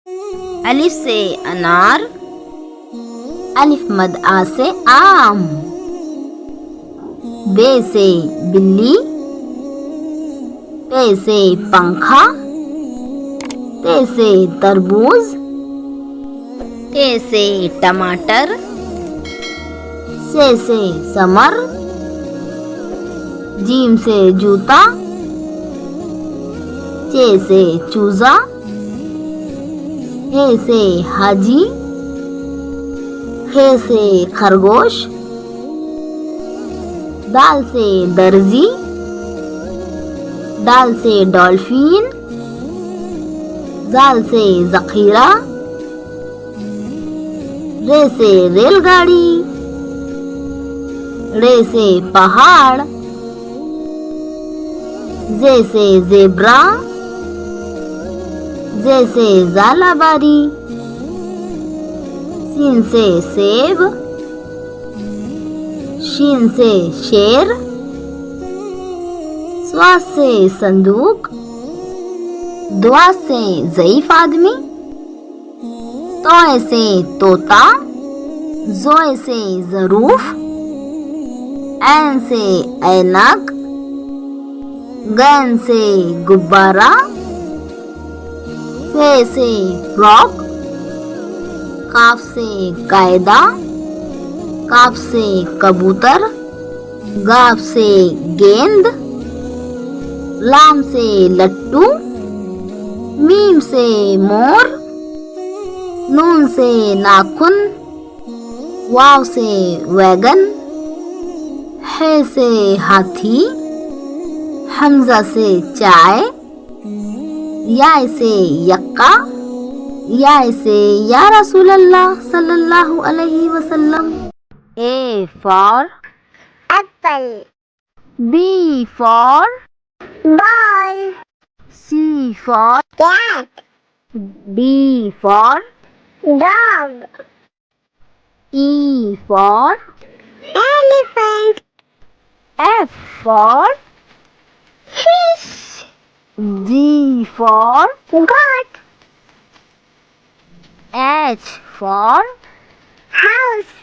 अलिफ से अनार, अलिफ मद आ से आम, बे से बिल्ली, पे से पंखा, ते से तरबूज, ते से टमाटर, से समर, जीम से जूता, चे से चूजा, हे से हाजी, खे से खरगोश, दाल से दर्जी, दाल से डॉल्फिन, जाल से जखीरा, रे से रेलगाड़ी, रे से पहाड़, जे से जेब्रा, जे से जालाबारी, सीन से सेब, शीन से शेर, स्वास से संदूक, दुआ से ज़ईफ आदमी, तोए से तोता, जोए से ज़रूफ, ऐन से ऐनक, गैन से गुब्बारा, फे से फ्रॉक, काफ से कायदा, काफ से कबूतर, गाफ से गेंद, लाम से लट्टू, मीम से मोर, नून से नाखून, वाव से वैगन, है से हाथी, हमजा से चाय, याय से यक्का, याय से या रसूल अल्लाह सल्लल्लाहु अलैहि वसल्लम। A for apple, B for ball, C for cat, D for dog, E for elephant, F for fish, G for goat, H for house,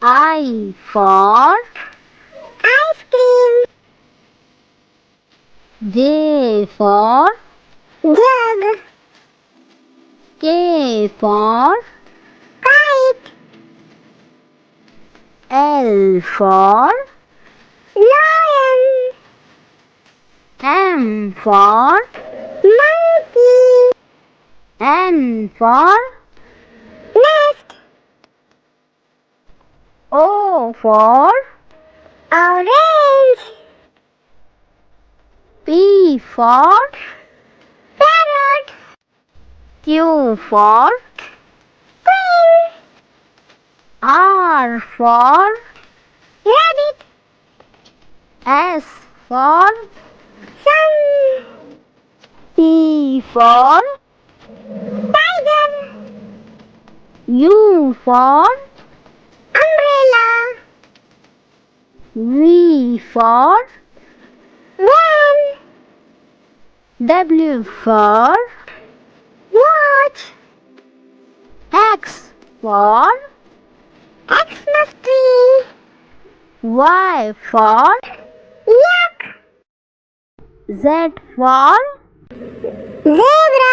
I for ice cream, J for jug, K for kite, L for lion, M for monkey, N for nest, O for orange, P for parrot, Q for queen, R for rabbit, S for sun, T for tiger, U for umbrella, V for van, W for watch, X for Xmas tree, Y for yak, Z for zebra.